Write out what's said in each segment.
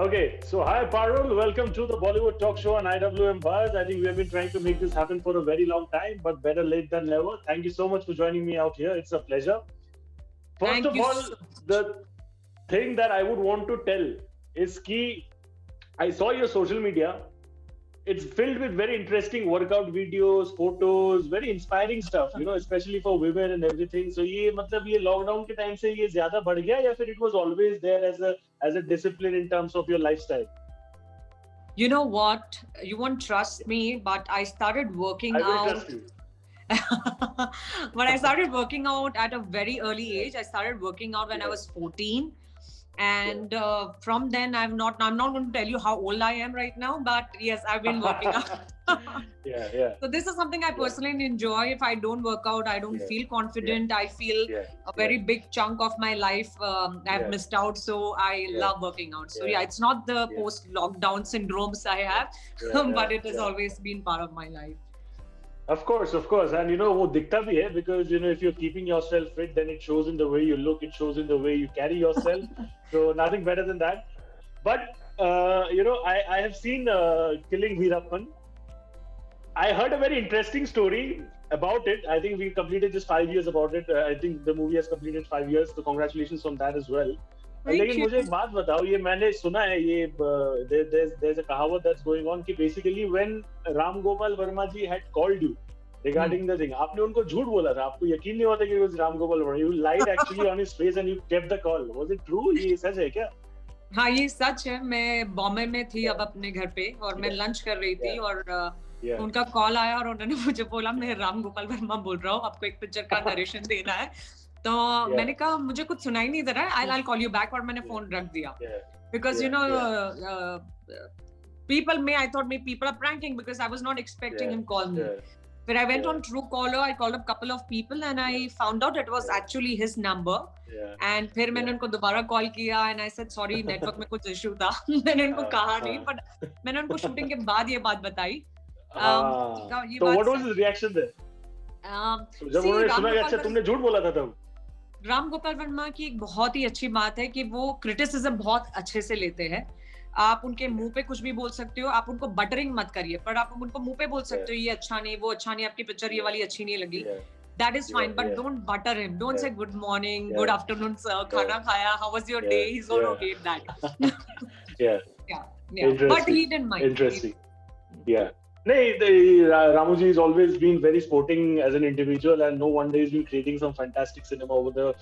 Okay, so hi Parul, welcome to the Bollywood talk show on IWM Buzz. I think we have been trying to make this happen for a very long time, but better late than never. Thank you so much for joining me out here. It's a pleasure. First Thank of you all, so much. the thing that I would want to tell is key. I saw your social media. It's filled with very interesting workout videos, photos, very inspiring stuff, especially for women and everything. So ये मतलब ये lockdown के time से ये ज़्यादा बढ़ गया या फिर it was always there as a discipline in terms of your lifestyle? You know what? You won't trust me, but I started working I will trust out. you. But I started working out at a very early age. I started working out when I Yeah. was 14. And from then, I'm not going to tell you how old I am right now, but yes, I've been working out. Yeah. So this is something I personally enjoy. If I don't work out, I don't Yeah. feel confident. I feel Yeah. a very big chunk of my life I've Yeah. missed out. So I Yeah. love working out. So Yeah. yeah, it's not the Yeah. post-lockdown syndromes I have, but it has always been part of my life. Of course, and वो दिखता भी है because if you're keeping yourself fit, then it shows in the way you look, it shows in the way you carry yourself. So nothing better than that. But I have seen Killing Veerappan. I heard a very interesting story about it. I think we completed just 5 years about it. I think the movie has completed 5 years. So congratulations on that as well. Thank लेकिन you. मुझे एक बात बताओ, ये मैंने सुना है ये there's a कहावत that's going on कि basically when Ram Gopal Verma ji had called you regarding the thing, आपने उनको झूठ बोला था, आपको यकीन नहीं होता कि it was Ram Gopal Verma. You lied actually on his face and you kept the call. Was it true? ये सच है क्या? हाँ, ये सच है. मैं बॉम्बे में थी अब अपने घर पे और मैं लंच कर रही थी और उनका कॉल आया और उन्होंने मुझे बोला मैं राम गोपाल वर्मा बोल रहा हूँ, आपको एक पिक्चर का नरेशन देना है. तो मैंने कहा मुझे कुछ सुनाई नहीं दे रहा है, I'll call you back, और मैंने फोन रख दिया. Because I thought maybe people are pranking because I was not expecting him call me. But I went on Truecaller, I called a couple of people and I found out it was actually his number. And फिर मैंने उनको दोबारा call किया and I said sorry, network में कुछ issue था. मैंने उनको कहा नहीं, but मैंने उनको शूटिंग के बाद ये बात बताई. तो what was his reaction there? जब उन्होंने सुना कि अच्छा तुमने झूठ बोला था तब. राम गोपाल वर्मा की एक बहुत ही अच्छी बात है कि वो क्रिटिसिज्म बहुत अच्छे से लेते हैं. आप उनके मुंह पे कुछ भी बोल सकते हो, आप उनको बटरिंग मत करिए, पर आप उनको मुंह पे बोल सकते हो ये अच्छा नहीं, वो अच्छा नहीं, आपकी पिक्चर ये वाली अच्छी नहीं लगी. That is fine, but don't butter him. Don't say good morning, good afternoon, sir. Khana khaya? How was your day? He's gonna hate that. Yeah. But he didn't mind. Interesting. Yeah. Ramuji has always been very sporting as an individual, and no wonder he's been creating some fantastic cinema over the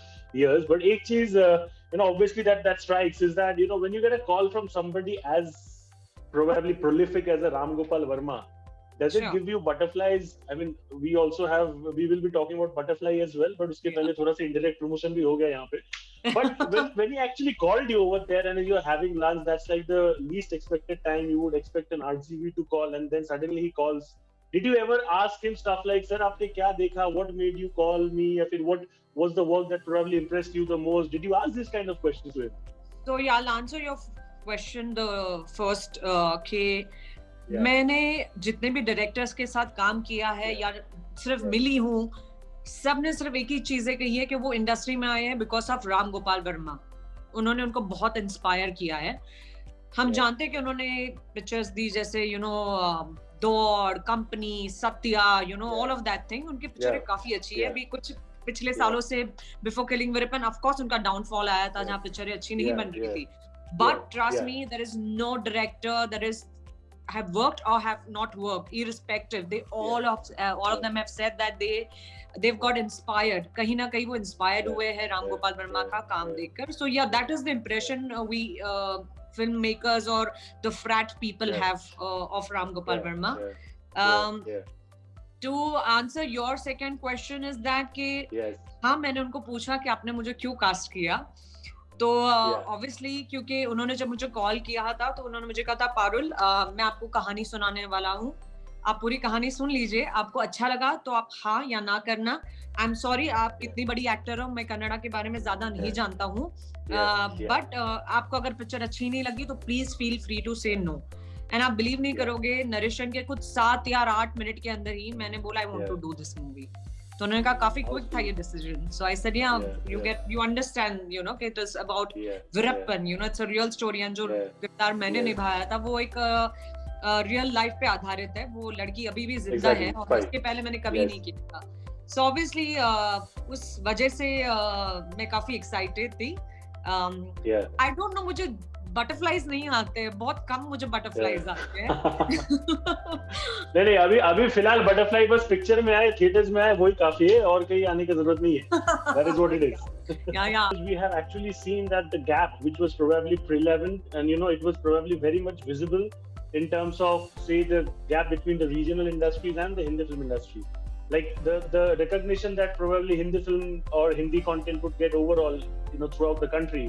years. But एक चीज, obviously that strikes is that when you get a call from somebody as probably prolific as a Ram Gopal Verma, does it give you butterflies? I mean, we will be talking about butterfly as well, but उसके पहले थोड़ा सा indirect promotion भी हो गया यहाँ पे. But when he actually called you over there and you're having lunch, that's like the least expected time you would expect an RGV to call, and then suddenly he calls. Did you ever ask him stuff like, "Sir, आपने क्या देखा? What made you call me? Or what was the work that probably impressed you the most?" Did you ask this kind of questions to him? So yeah, I'll answer your question the first. मैंने जितने भी directors के साथ काम किया है या सिर्फ मिली हूँ, सब ने सिर्फ एक ही चीजें कही है कि वो इंडस्ट्री में आए हैं बिकॉज ऑफ राम गोपाल वर्मा. उन्होंने उनको बहुत इंस्पायर किया है. हम जानते हैं कि उन्होंने पिक्चर्स दी जैसे Daud, Company, Satya, all of that thing. उनकी पिक्चर काफी अच्छी है. अभी कुछ पिछले सालों से before killing Veerappan of course उनका डाउनफॉल आया था जहाँ पिक्चरें अच्छी नहीं बन रही थी. But trust me, there is no director that is have worked or have not worked, irrespective, they all of them have said that they've got inspired. कहीं ना कहीं वो inspired हुए हैं राम गोपाल वर्मा का काम देखकर. So yeah, that is the impression we filmmakers or the frat people have of Ram Gopal Verma. To answer your second question is that कि हाँ, मैंने उनको पूछा कि आपने मुझे क्यों कास्ट किया. तो ऑब्वियसली क्योंकि उन्होंने जब मुझे कॉल किया था तो उन्होंने मुझे कहा था पारुल, मैं आपको कहानी सुनाने वाला हूँ, आप पूरी कहानी सुन लीजिए, आपको अच्छा लगा तो आप हाँ या ना करना. आई एम सॉरी, आप कितनी बड़ी एक्टर हो, मैं कन्नड़ा के बारे में ज्यादा नहीं जानता हूँ, बट आपको अगर पिक्चर अच्छी नहीं लगी तो प्लीज फील फ्री टू से नो. एंड आप बिलीव नहीं करोगे, नरेशन के कुछ 7 या 8 मिनट के अंदर ही मैंने बोला I want to do this movie. तो उन्होंने कहा काफी क्विक था ये decision. So I said you understand, you know, it is about Veerappan, you know, it's a real story. and जो किरदार मैंने निभाया था वो एक रियल लाइफ पे आधारित है. वो लड़की अभी भी जिंदा है और इसके पहले मैंने कभी नहीं किया था. सो ऑब्वियसली उस वजह से मैं काफी एक्साइटेड थी. आई डोंट नो, मुझे बटरफ्लाईज नहीं आते, बहुत कम मुझे बटरफ्लाईज आते हैं. नहीं अभी फिलहाल बटरफ्लाई बस पिक्चर में आए, थिएटर्स में आए, वही काफी है, और कहीं आने की जरूरत नहीं है. That is what it is. Yeah. We have actually seen that the gap, which was probably prevalent, and you know, it was probably very much visible in terms of, say, the gap between the regional industries and the Hindi film industry. Like the recognition that probably Hindi film or Hindi content would get overall, you know, throughout the country,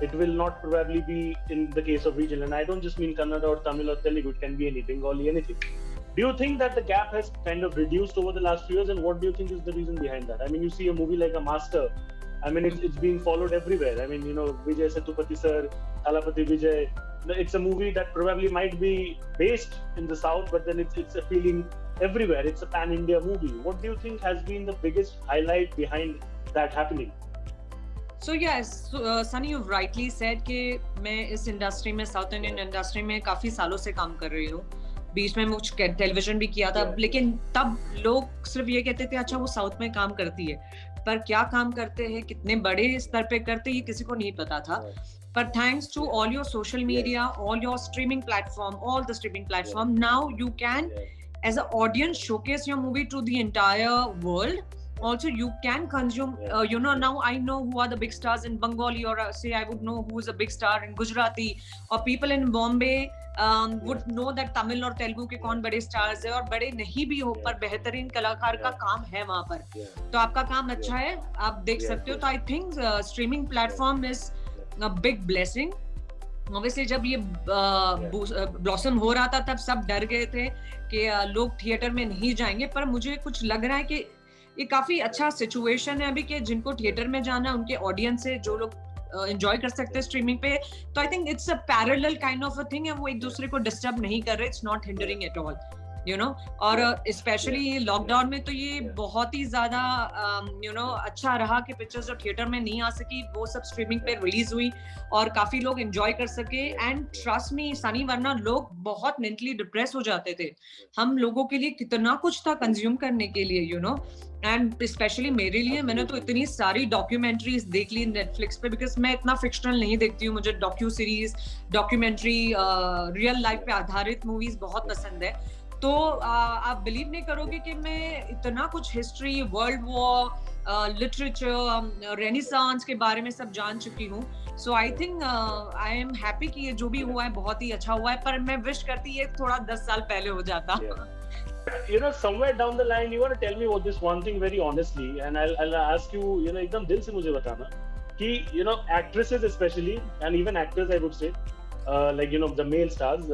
it will not probably be in the case of regional. And I don't just mean Kannada or Tamil or Telugu, it can be any Bengali, anything. Do you think that the gap has kind of reduced over the last few years, and what do you think is the reason behind that? I mean, you see a movie like A Master, I mean, it's being followed everywhere. I mean, you know, Vijay Sethupathi sir, Thalapathy Vijay, it's a movie that probably might be based in the South, but then it's appealing everywhere. It's a pan-India movie. What do you think has been the biggest highlight behind that happening? So yes, Sunny, you've rightly said कि मैं इस industry में, south Indian industry में काफी सालों से काम कर रही हूँ. बीच में मुझे टेलीविजन भी किया था, लेकिन तब लोग सिर्फ ये कहते थे अच्छा वो साउथ में काम करती है, पर क्या काम करते हैं, कितने बड़े स्तर पे करते, ये किसी को नहीं पता था. But thanks to all your social media, all your streaming platform, all the streaming platform, now you can, as an audience, showcase your movie to the entire world. Also, you can consume, you know, now I know who are the big stars in Bengali, or say I would know who is a big star in Gujarati, or people in Bombay would know that Tamil और Telugu के कौन बड़े stars है, और बड़े नहीं भी हो पर बेहतरीन कलाकार का काम है वहाँ पर. तो आपका काम अच्छा है, आप देख सकते हो. तो I think streaming platform is a big blessing. Obviously जब ये ब्लॉसम हो रहा था तब सब डर गए थे कि लोग थिएटर में नहीं जाएंगे, पर मुझे कुछ लग रहा है कि ये काफी अच्छा सिचुएशन है अभी कि जिनको थिएटर में जाना, उनके ऑडियंस है जो लोग एंजॉय कर सकते हैं स्ट्रीमिंग पे. तो I think it's a parallel kind of a thing है, वो एक दूसरे को डिस्टर्ब नहीं कर रहे. It's not hindering at all, you know. और स्पेशली लॉकडाउन में तो ये बहुत ही ज्यादा यू नो अच्छा रहा कि पिक्चर्स जो थिएटर में नहीं आ सकी वो सब स्ट्रीमिंग पे रिलीज हुई और काफी लोग एंजॉय कर सके. एंड ट्रस्ट मी सनी, वरना लोग बहुत मेंटली डिप्रेस हो जाते थे. हम लोगों के लिए कितना कुछ था कंज्यूम करने के लिए, यू नो. एंड स्पेशली मेरे लिए, मैंने तो इतनी सारी डॉक्यूमेंट्रीज देख ली नेटफ्लिक्स पे, बिकॉज मैं इतना फिक्शनल नहीं देखती हूँ. मुझे docu series, documentary, real life पे आधारित मूवीज बहुत पसंद है. तो आप बिलीव नहीं करोगे कि मैं इतना कुछ history, world war, literature, renaissance के बारे में सब जान चुकी हूँ. So I think I am happy कि ये जो भी हुआ है बहुत ही अच्छा हुआ है, पर मैं विश करती है थोड़ा 10 साल पहले हो जाता. You know, somewhere down the line, you want to tell me about this one thing very honestly, and I'll ask you, you know, एकदम दिल से मुझे बताना कि, you know, actresses especially, and even actors, I would say, like, you know, the male stars,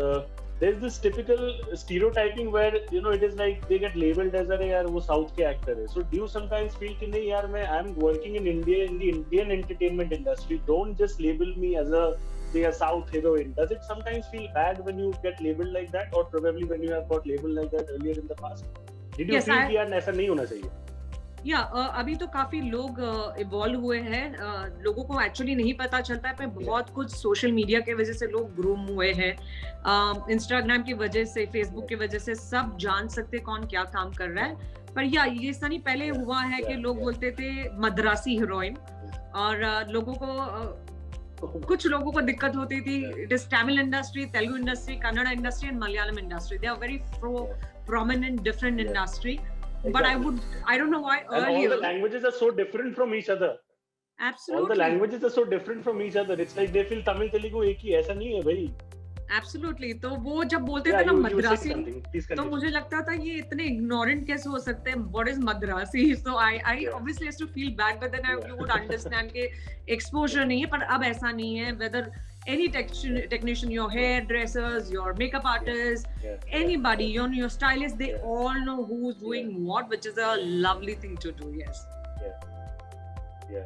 there's this typical stereotyping where, you know, it is like they get labeled as अरे यार वो South के actor है. So do you sometimes feel कि नहीं यार, मैं I'm working in India, in the Indian entertainment industry, don't just label me as a South heroine. Does it sometimes feel bad when you get labeled like that, or probably when you have got labeled like that earlier in the past? Did you feel कि यार ऐसा नहीं होना चाहिए? अभी तो काफी लोग इवॉल्व हुए हैं. लोगों को एक्चुअली नहीं पता चलता है, पर बहुत कुछ सोशल मीडिया के वजह से लोग ग्रूम हुए हैं. इंस्टाग्राम की वजह से, फेसबुक की वजह से सब जान सकते कौन क्या काम कर रहा है. पर ये सनी पहले हुआ है कि लोग बोलते थे मद्रासी हीरोइन, और लोगों को कुछ लोगों को दिक्कत होती थी. It is Tamil industry, Telugu industry, Kannada industry and Malayalam industry. They are very prominent different industry. But I don't know why earlier. And all the languages are so different from each other. Absolutely. All the languages are so different from each other. It's like they feel Tamil, Telugu एक ही, ऐसा नहीं है भाई. Absolutely. तो वो जब बोलते थे ना मद्रासी, तो मुझे लगता था ये इतने ignorant कैसे हो सकते हैं. What is Madrasi? So I obviously used to feel bad, but then you would understand कि exposure नहीं है. पर अब ऐसा नहीं है. Whether any technician, your hairdressers, your makeup artists, anybody, your stylist, they all know who's doing what, which is a lovely thing to do. Yes. Yeah.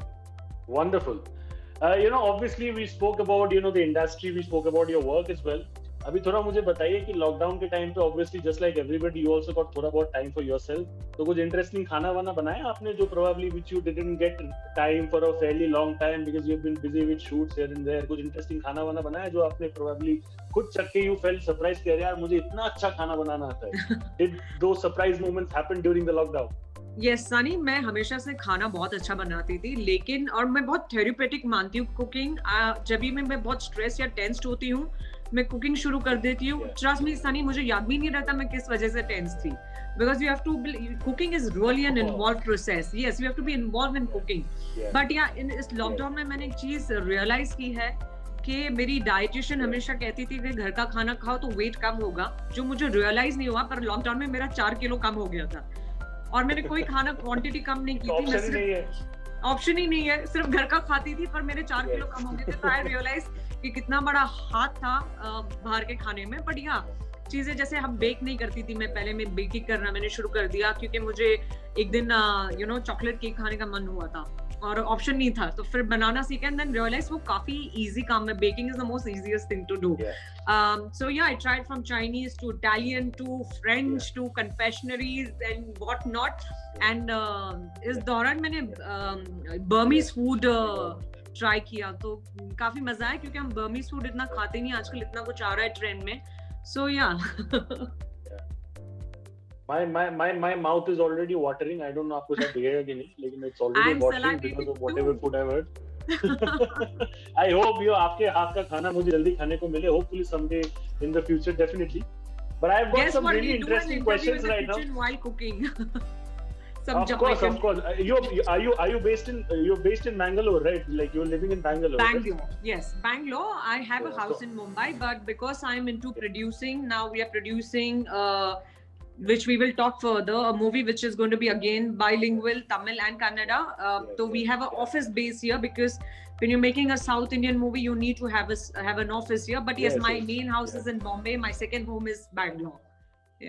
Wonderful. You know, obviously we spoke about, you know, the industry, we spoke about your work as well. अभी थोड़ा मुझे बताइए कि lockdown के time पे obviously just like everybody you also got थोड़ा बहुत time for yourself, तो कुछ इंटरेस्टिंग खाना वाना बनाया आपने जो probably which you didn't get time for a fairly long time because you have been busy with shoots here and there, कुछ इंटरेस्टिंग खाना वाना बनाया जो आपने प्रोबेबली खुद चख के यू फेल्ट सरप्राइज कि यार मुझे इतना अच्छा खाना बनाना आता है? डिड दो surprise moments happen during the lockdown? Yes Sunny, मैं हमेशा से खाना बहुत अच्छा बनाती थी, लेकिन और मैं बहुत थेरेप्यूटिक मानती हूँ कुकिंग। जब भी मैं बहुत स्ट्रेस या टेंस्ड होती हूँ मैं कुकिंग शुरू कर देती हूँ। ट्रस्ट मी सनी, मुझे याद भी नहीं रहता मैं किस वजह से टेंस थी, because you have to, cooking is really an involve process. Yes, you have to be involve in cooking. But yeah in इस लॉकडाउन में मैंने एक चीज रियलाइज की है कि मेरी डाइटिशियन हमेशा कहती थी कि घर का खाना खाओ तो वेट कम होगा, जो मुझे रियलाइज नहीं हुआ, पर लॉकडाउन में मेरा 4 किलो कम हो गया था और मैंने कोई खाना क्वांटिटी कम नहीं की थी, ऑप्शन ही नहीं है, सिर्फ घर का खाती थी, पर मेरे 4 किलो कम हो गए थे। तो आई रियलाइज कि कितना बड़ा हाथ था बाहर के खाने में। बट या चीजें जैसे हम बेक नहीं करती थी, मैं पहले में बेकिंग करना मैंने शुरू कर दिया क्योंकि मुझे एक दिन चॉकलेट केक खाने का मन हुआ था और ऑप्शन नहीं था, तो फिर बनाना सीखा एंड देन रियलाइज वो काफी इजी काम है। Baking is the most easiest thing to do. So yeah I tried from Chinese to Italian to French to confectioneries and what not. And इस दौरान मैंने बर्मीज फूड ट्राई किया, तो काफी मजा आया क्योंकि हम बर्मीज फूड इतना खाते नहीं आजकल, इतना कुछ आ रहा है ट्रेंड में। सो या My mouth is already watering. I don't know आपको शायद दिखेगा कि नहीं, लेकिन it's already watering because of whatever food I've heard. I hope आपके हाथ का खाना मुझे जल्दी खाने को मिले. Hopefully someday in the future, definitely. But I've got some really interesting questions right now. While cooking. Of course. Are you based in Bangalore, right? Like you're living in Bangalore. Bangalore, right? Yes, Bangalore. I have a house in Mumbai, but because I'm into producing now, we are producing. Which we will talk further, a movie which is going to be again bilingual, Tamil and Kannada. So we have an office base here because when you're making a South Indian movie, you need to have an office here. But yes, my main house is in Bombay. My second home is Bangalore.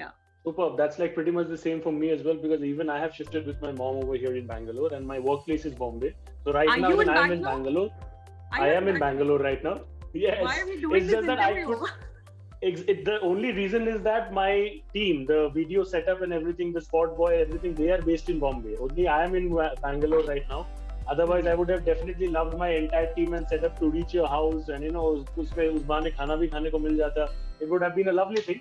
Yeah. Superb. That's like pretty much the same for me as well because even I have shifted with my mom over here in Bangalore and my workplace is Bombay. So right now when I'm in Bangalore, I am in Bangalore right now. Yes. Why are we doing this interview? The only reason is that my team, the video setup and everything, the spot boy, everything, they are based in Bombay. Only I am in Bangalore right now. Otherwise, I would have definitely loved my entire team and setup to reach your house and उसमें उस बहाने खाना भी खाने को मिल जाता. It would have been a lovely thing.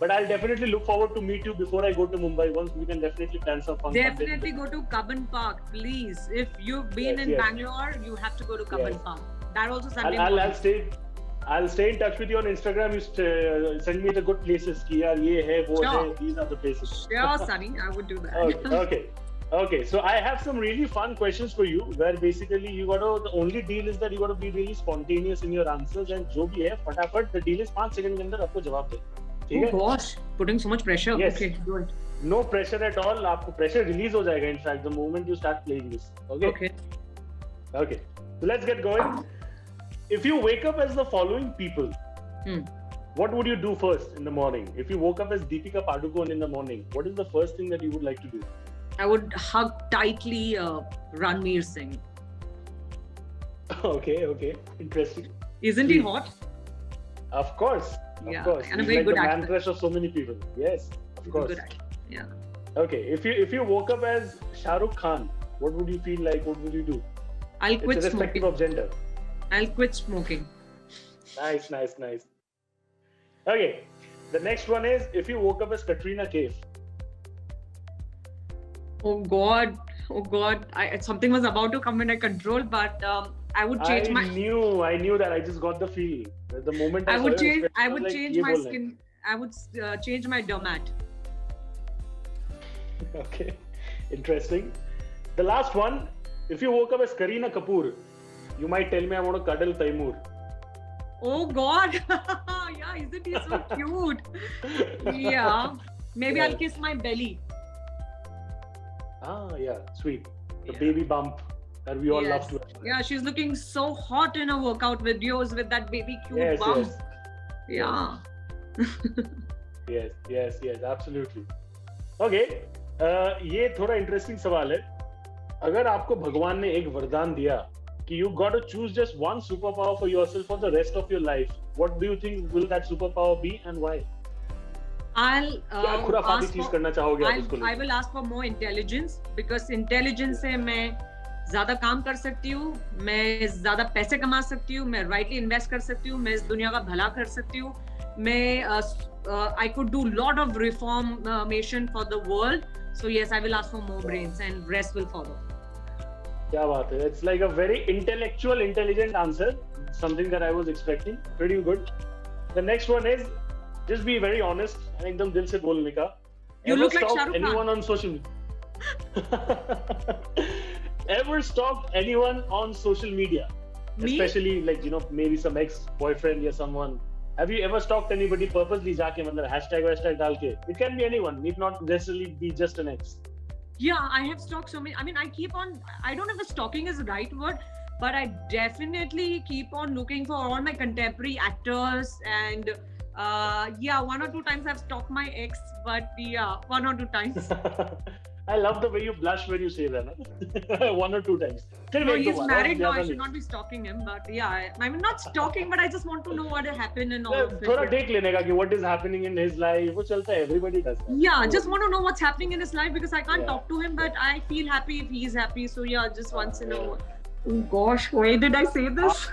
But I'll definitely look forward to meet you before I go to Mumbai. Once we can definitely plan some fun. Definitely go to Cubbon Park, please. If you've been in Bangalore, you have to go to Cubbon Park. That also Sunday morning. I'll stay in touch with you on Instagram. You send me the good places. कि यार ये है वो है. These are the places. Sure, Sunny, I would do that. Okay. So I have some really fun questions for you. Where basically the only deal is that you got to be really spontaneous in your answers and जो भी है फटाफट. The deal is 5 second के अंदर आपको जवाब दे. ठीक है? Oh gosh, putting so much pressure. Yes. Okay, do it. No pressure at all. आपको pressure release हो जाएगा. In fact, the moment you start playing this. Okay. So let's get going. If you wake up as the following people, what would you do first in the morning? If you woke up as Deepika Padukone in the morning, what is the first thing that you would like to do? I would hug tightly Ranveer Singh. Okay. Interesting. Isn't he hot? Of course. Yeah. Of course. And a He's very like good the actor. man crush of so many people. Yes, of course. Good actor. Yeah. Okay. If you woke up as Shah Rukh Khan, what would you feel like? What would you do? I'll quit smoking. Irrespective of gender. I'll quit smoking. Nice. Okay. The next one is if you woke up as Katrina Kaif. Oh God. Something was about to come under control, but I would change I knew that. I just got the feeling. The moment I would change my skin. I would change my dermat. Okay. Interesting. The last one. If you woke up as Kareena Kapoor, you might tell me I want to cuddle Taimur. Oh God! Yeah, isn't he so cute? Yeah. Maybe I'll kiss my belly. Yeah, sweet. The baby bump that we all love to. Yeah, she's looking so hot in her workout videos with that baby cute bump. Yeah. Yes, absolutely. Okay. ये थोड़ा interesting सवाल है. अगर आपको भगवान ने एक वरदान दिया you got to choose just one superpower for yourself for the rest of your life, what do you think will that superpower be and why? I will ask for more intelligence, because intelligence से मैं ज़्यादा काम कर सकती हूँ, मैं ज़्यादा पैसे कमा सकती हूँ, मैं rightly invest कर सकती हूँ, मैं इस दुनिया का भला कर सकती हूँ, मैं I could do lot of reformation for the world. So yes, I will ask for more brains and rest will follow. क्या बात है? It's like a very intellectual, intelligent answer. Something that I was expecting. Pretty good. The next one is, just be very honest and एकदम दिल से बोलने का. You look like Shah Rukh Khan. Anyone on social media? Ever stalked anyone on social media? Me? Especially like, you know, maybe some ex-boyfriend or someone. Have you ever stalked anybody purposely जाके मतलब hashtag डाल के? It can be anyone. Need not necessarily be just an ex. Yeah, I have stalked so many. I mean, I don't know if stalking is the right word, but I definitely keep on looking for all my contemporary actors, and yeah, 1 or 2 times I've stalked my ex, but yeah, 1 or 2 times. I love the way you blush when you say that. 1 or 2 times. No, he's married now. I should not be stalking him, but yeah, I mean not stalking, but I just want to know what happened and all of it. थोड़ा देख लेने का कि what is happening in his life. वो चलता है. Everybody does that. Yeah, just want to know what's happening in his life, because I can't talk to him, but I feel happy if he's happy. So yeah, just once in a while. Oh gosh, why did I say this?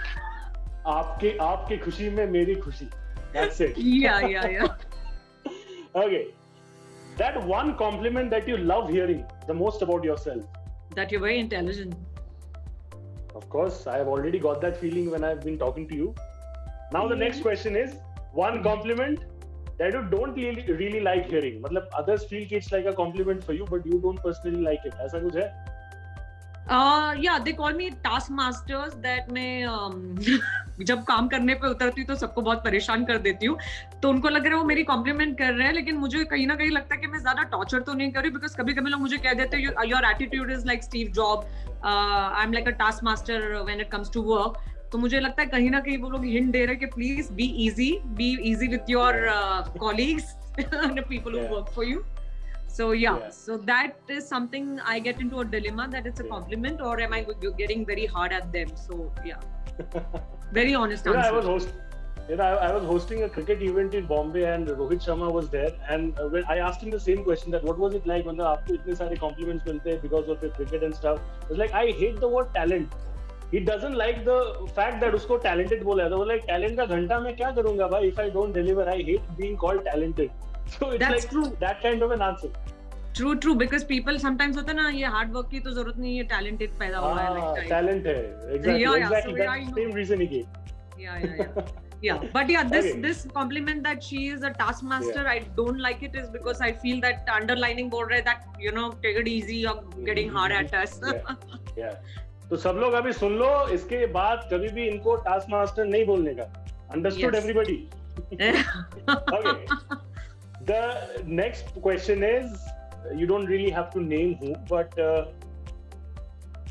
आपके खुशी में मेरी खुशी. That's it. Yeah. Okay. That one compliment that you love hearing the most about yourself. That you're very intelligent. Of course, I have already got that feeling when I've been talking to you. Now the next question is, one compliment that you don't really like hearing. मतलब others feel it's like a compliment for you, but you don't personally like it. ऐसा कुछ है? Yeah, they call me taskmasters. That मैं जब काम करने पे उतरती हूँ तो सबको बहुत परेशान कर देती हूँ, तो उनको लग रहा है वो मेरी कॉम्प्लीमेंट कर रहे हैं, लेकिन मुझे कहीं ना कहीं लगता है कि मैं ज्यादा टॉर्चर तो नहीं कर रही, बिकॉज कभी कभी लोग मुझे कह देते हैं your attitude is like Steve Job, I am like a task master when it comes to work. तो मुझे लगता है कहीं ना कहीं वो लोग हिंट दे रहे हैं कि please be easy with your colleagues, people who work for you. So yeah, so that is something I get into a dilemma, that it's a compliment or am I getting very hard at them. So yeah, very honest answer. I was hosting a cricket event in Bombay and Rohit Sharma was there, and when I asked him the same question, that what was it like when आपको इतने सारे compliments मिलते हैं because of your cricket and stuff. It was like, I hate the word talent. He doesn't like the fact that उसको talented बोला था. वो like talent का घंटा मैं क्या करूँगा भाई if I don't deliver. I hate being called talented. So it's That's like true. That kind of an answer. True, because people sometimes होता है ना, ये hard work की तो जरूरत नहीं है, talented पैदा हुआ है like talent है, exactly. So that's the same reason he gave. Yeah, but yeah, this compliment that she is a taskmaster, I don't like it, is because I feel that underlining बोल रहे that, you know, take it easy, you're getting hard at us. Yeah. तो सब लोग अभी सुन लो, इसके बाद कभी भी इनको टास्क मास्टर नहीं बोलने का. Understood, everybody? Okay. The next question is, you don't really have to name who, but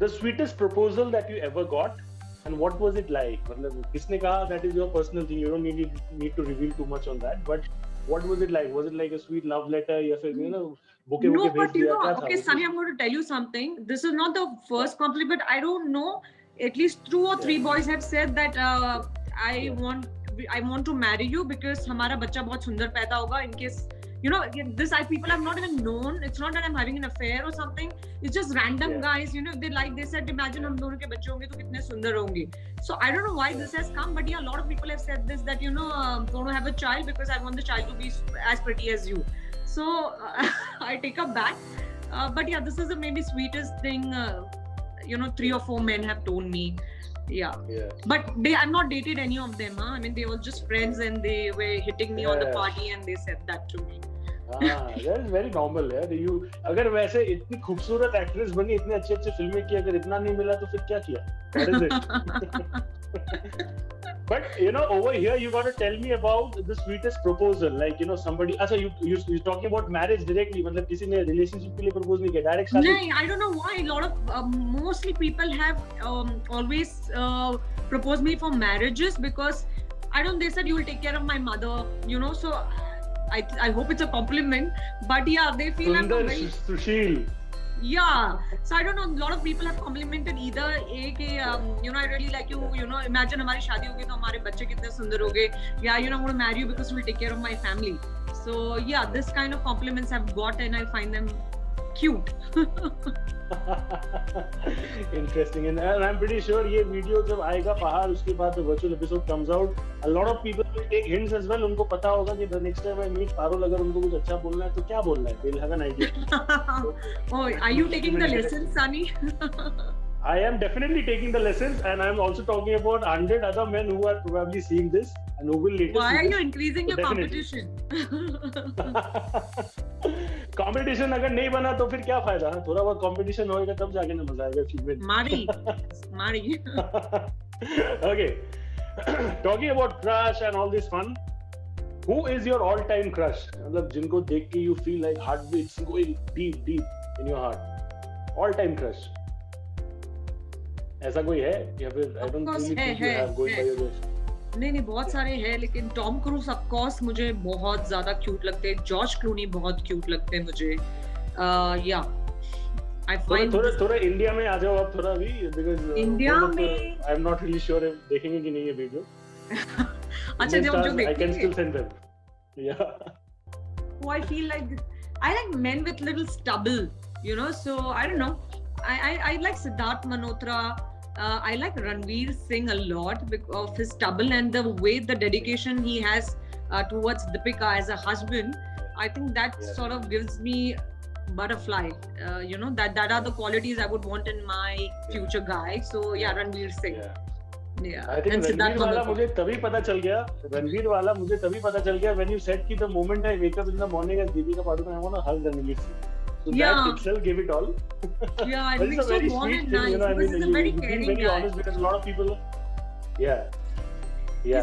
the sweetest proposal that you ever got, and what was it like? मतलब किसने कहा? That is your personal thing. You don't need to reveal too much on that. But what was it like? Was it like a sweet love letter? या फिर you know bouquet No, but you know, okay, था? Sunny, I'm going to tell you something. This is not the first compliment. I don't know. At least 2 or 3 boys have said that I want to marry you because हमारा बच्चा बहुत सुंदर पैदा होगा. In case, you know, this people have not even known. It's not that I'm having an affair or something. It's just random guys, you know, they said, imagine हम दोनों के बच्चे होंगे तो कितने सुंदर होंगे. So I don't know why this has come, but yeah, a lot of people have said this, that, you know, I'm going to have a child because I want the child to be as pretty as you. So I take up back. But yeah, this is the maybe sweetest thing, you know, 3 or 4 men have told me. Yeah. But I've not dated any of them. I mean, they were just friends and they were hitting me on the party and they said that to me. that is very normal यार. You अगर वैसे इतनी खूबसूरत actress बनी, इतने अच्छे फिल्में की, अगर इतना नहीं मिला तो फिर क्या किया? That is it. But you know, over here you got to tell me about the sweetest proposal. Like, you know, somebody. अच्छा, you talking about marriage directly? मतलब किसी ने relationship के लिए propose नहीं किया, direct शादी? नहीं, I don't know why. A lot of mostly people have always proposed me for marriages because I don't. They said you will take care of my mother. You know, so I hope it's a compliment. But yeah, they feel I'm very Sushil. Yeah, so I don't know. A lot of people have complimented either I really like you. Imagine हमारी शादी होगी तो हमारे बच्चे कितने सुंदर होंगे. Yeah, I want to marry you because you will take care of my family. So yeah, this kind of compliments I've got and I find them cute. Interesting, and I'm pretty sure ये video जब आएगा बाहर उसके बाद the virtual episode comes out, a lot of people will take hints as well. उनको पता होगा कि the next time I meet Parul अगर उनको कुछ अच्छा बोलना है तो क्या बोलना है, they'll have an idea. Oh, are you taking the lessons, Sunny? I am definitely taking the lessons, and I'm also talking about 100 other men who are probably seeing this and who will later. Why are you increasing your competition? Competition अगर नहीं बना तो फिर क्या फायदा? थोड़ा बहुत competition होएगा तब जाके ना मजा आएगा female. Mari. Okay. Talking about crush and all this fun. Who is your all-time crush? मतलब जिनको देख के you feel like heartbeats going deep in your heart. All-time crush. ऐसा कोई है या फिर I don't really think you have going by your wish. नहीं बहुत सारे हैं, लेकिन टॉम क्रूज ऑफ कोर्स मुझे बहुत ज्यादा क्यूट लगते हैं. जॉर्ज क्लूनी बहुत क्यूट लगते हैं मुझे. या आई फाइंड थोड़ा इंडिया में आ जाओ आप थोड़ा भी, बिकॉज़ इंडिया में I am not really sure देखेंगे कि नहीं ये वीडियो. अच्छा जो देखेंगे I can still send them. या who I feel like I like men with little stubble, so I don't know. I like Siddharth Malhotra. I like Ranveer Singh a lot because of his stubble and the way, the dedication he has towards Deepika as a husband. I think that sort of gives me butterfly. That are the qualities I would want in my future guy. So yeah, Ranveer Singh. Yeah. I think Ranveer वाला मुझे तभी पता चल गया when you said कि the moment I wake up in the morning as Deepika Padukone, I want to hug Ranveer Singh. So that itself gave it all. Yeah, I think so warm and nice. He's a very caring guy. Honest, because a lot of people, he's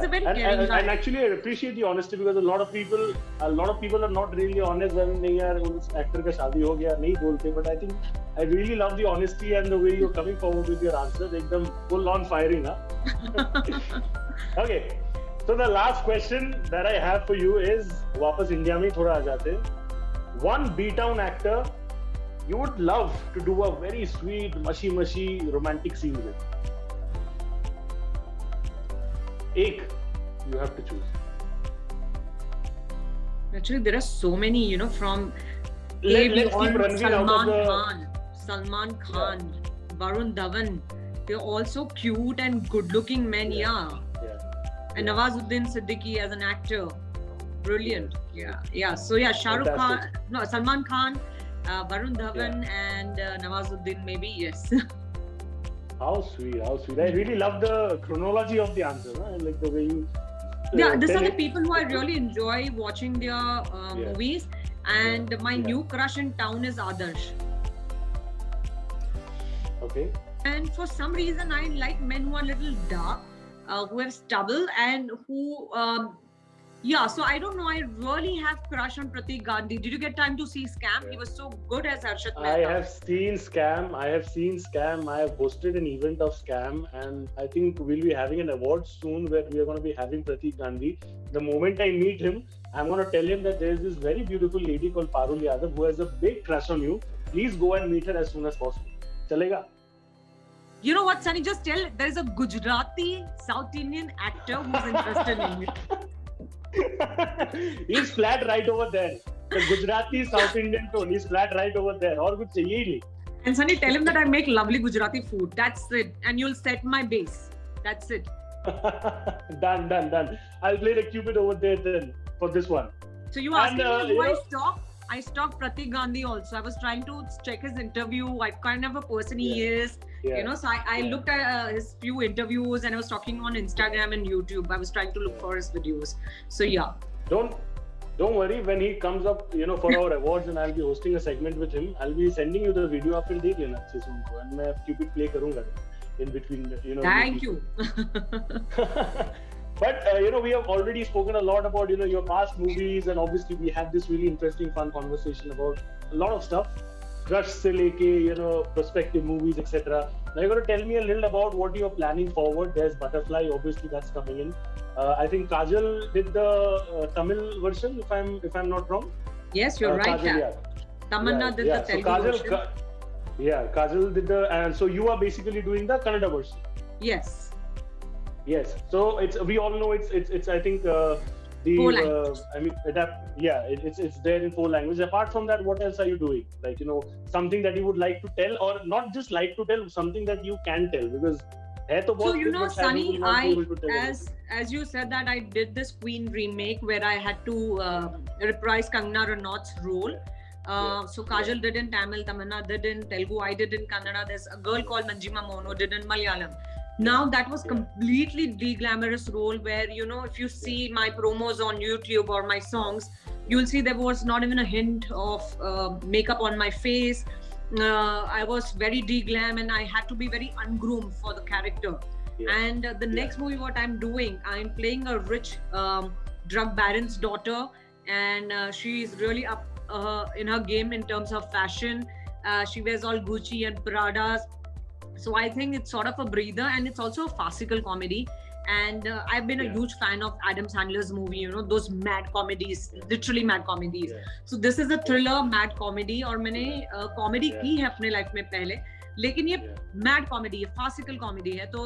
a very caring guy. And actually, I appreciate the honesty because a lot of people are not really honest when नहीं यार उस actor का शादी हो गया नहीं बोलते. But I think I really love the honesty and the way you're coming forward with your answers. एकदम full on firing, huh? Okay. So the last question that I have for you is वापस India में थोड़ा आ जाते हैं. One B-town actor you would love to do a very sweet, mushy romantic scene with. Ek you have to choose. Actually, there are so many, from let's keep Ranveer out of the... Salman Khan, Varun Dhawan. They're also cute and good-looking men, and Nawazuddin Siddiqui as an actor. Brilliant. Yeah. So Shah Rukh Khan, Salman Khan, Varun Dhawan and Nawazuddin maybe, yes. How sweet. I really love the chronology of the answer, huh? Like the way you these are the people who I really enjoy watching their movies, and my new crush in town is Adarsh. Okay. And for some reason I like men who are a little dark, who have stubble and who so I don't know, I really have crush on Pratik Gandhi. Did you get time to see Scam? He was so good as Harshad Mehta. I have seen Scam. I have hosted an event of Scam, and I think we'll be having an award soon where we are going to be having Pratik Gandhi. The moment I meet him, I'm going to tell him that there is this very beautiful lady called Parul Yadav who has a big crush on you. Please go and meet her as soon as possible. Chalega? You know what, Sunny? Just tell, there is a Gujarati South Indian actor who's interested in you. He's flat right over there. The Gujarati South Indian tone. He's flat right over there. और कुछ चाहिए ही नहीं. And Sunny, tell him that I make lovely Gujarati food. That's it. And you'll set my base. That's it. Done. I'll play the Cupid over there then for this one. So you asked me who I stalked? I stalked Pratik Gandhi also. I was trying to check his interview, what kind of a person he is. So I looked at his few interviews and I was talking on Instagram and YouTube. I was trying to look for his videos. So yeah. Don't worry, when he comes up, for our awards and I'll be hosting a segment with him, I'll be sending you the video after देख लेना अच्छे से उनको, and मैं Cupid play करूँगा in between, Thank you. But we have already spoken a lot about your past movies, and obviously we had this really interesting, fun conversation about a lot of stuff. Crush se leke, prospective movies, etc. Now you're going to tell me a little about what you're planning forward. There's Butterfly, obviously that's coming in. I think Kajal did the Tamil version, if I'm not wrong. Yes, you're right. Kajal, Tamanna did the Telugu version. Yeah, Kajal did the, and so you are basically doing the Kannada version. Yes. Yes. So it's, we all know it's I think the I mean it's there in 4 languages. Apart from that, what else are you doing? Like, you know, something that you would like to tell, or not just like to tell, something that you can tell, because so you know, Sunny, as you said that I did this Queen remake where I had to reprise Kangana Ranaut's role. So Kajal did in Tamil, Tamanna did in Telugu, I did in Kannada. There's a girl called Manjima Mono did in Malayalam. Now that was completely de-glamorous role where, you know, if you see my promos on YouTube or my songs, you'll see there was not even a hint of makeup on my face. I was very de-glam and I had to be very ungroomed for the character. And the next movie what I'm doing, I'm playing a rich drug baron's daughter, and she's really up in her game in terms of fashion. She wears all Gucci and Pradas. So I think it's sort of a breather, and it's also a farcical comedy. And I've been a huge fan of Adam Sandler's movie, you know, those mad comedies, literally mad comedies. So this is a thriller mad comedy, और मैंने comedy की है अपने life में पहले, लेकिन ये mad comedy है, farcical comedy है, तो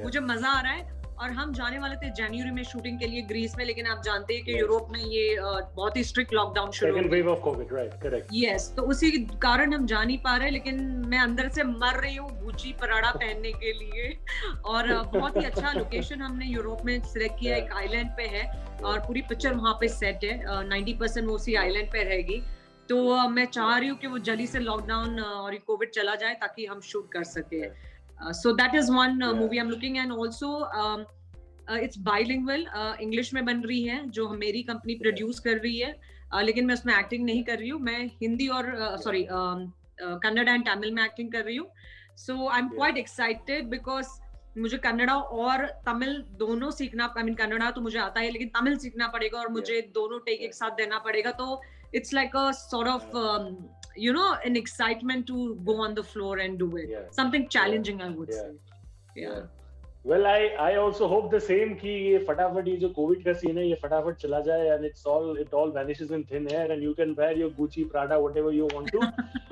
मुझे मजा आ रहा है। और हम जाने वाले थे जनवरी में शूटिंग के लिए ग्रीस में, लेकिन आप जानते हैं कि यूरोप में ये बहुत ही स्ट्रिक्ट लॉकडाउन शुरू हो गया। Second wave of COVID, right? Correct. Yes, तो उसी कारण हम जा नहीं पा रहे, लेकिन मैं अंदर से मर रही हूँ गुची पराड़ा पहनने के लिए। और बहुत ही अच्छा लोकेशन हमने यूरोप में सिलेक्ट किया, एक आइलैंड पे है और पूरी पिक्चर वहाँ पे सेट है, 90% वो उसी आइलैंड पे रहेगी। तो मैं चाह रही हूँ कि वो जल्दी से लॉकडाउन और कोविड चला जाए ताकि हम शूट कर सके। So that is one movie I'm looking, and also it's bilingual, English में बन रही है, जो मेरी कंपनी प्रोड्यूस कर रही है, लेकिन मैं उसमें एक्टिंग नहीं कर रही हूँ, मैं हिंदी और कन्नड़ा एंड तमिल में एक्टिंग कर रही हूँ। So I'm quite excited because मुझे कन्नड़ा और तमिल दोनों सीखना, I mean कन्नड़ा तो मुझे आता है, लेकिन तमिल सीखना पड़ेगा और मुझे दोनों टेक एक साथ देना पड़ेगा। तो it's like a sort of you know, an excitement to go on the floor and do it. Something challenging, I would say. Well, I also hope the same कि ये फटाफट ये जो कोविड का सीन है ये फटाफट चला जाए, and it all vanishes in thin air and you can wear your Gucci, Prada, whatever you want to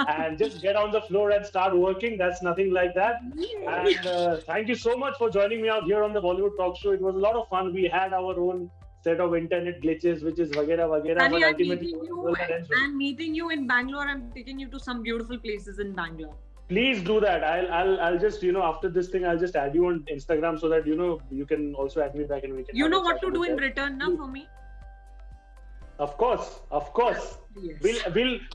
and just get on the floor and start working. That's nothing like that. And thank you so much for joining me out here on the Bollywood Talk Show. It was a lot of fun. We had our own set of internet glitches, which is वगैरह वगैरह, but ultimately meeting you in Bangalore, I'm taking you to some beautiful places in Bangalore. Please do that. I'll just, you know, after this thing, I'll just add you on Instagram so that, you know, you can also add me back and we can. You know what to do in return now for me? Of course. Yes.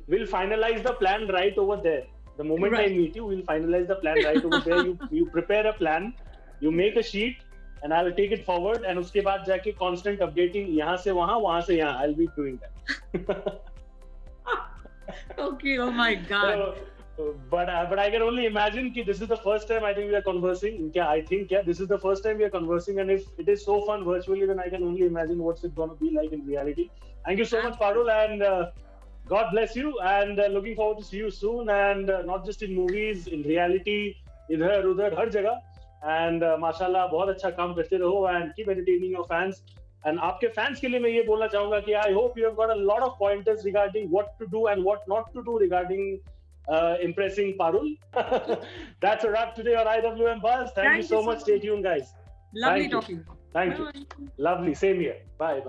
We'll finalize the plan right over there. The moment I meet you, we'll finalize the plan right over there. You prepare a plan, you make a sheet, and I'll take it forward. And उसके बाद जाके constant updating, यहाँ से वहाँ से यहाँ. I'll be doing that. Okay. Oh my God. But I can only imagine that this is the first time I think we are conversing. This is the first time we are conversing, and if it is so fun virtually, then I can only imagine what's it going to be like in reality. Thank you so much, Parul, and God bless you. And looking forward to see you soon, and not just in movies, in reality, idhar udhar har jagah. And mashallah, बहुत अच्छा काम करते रहो and keep entertaining your fans. And आपके fans के लिए मैं ये बोलना चाहूँगा कि I hope you have got a lot of pointers regarding what to do and what not to do regarding impressing Parul. That's a wrap today on IWM Buzz. Thank you so much. Stay tuned, guys. Lovely talking. Thank you. Lovely. Same here. Bye.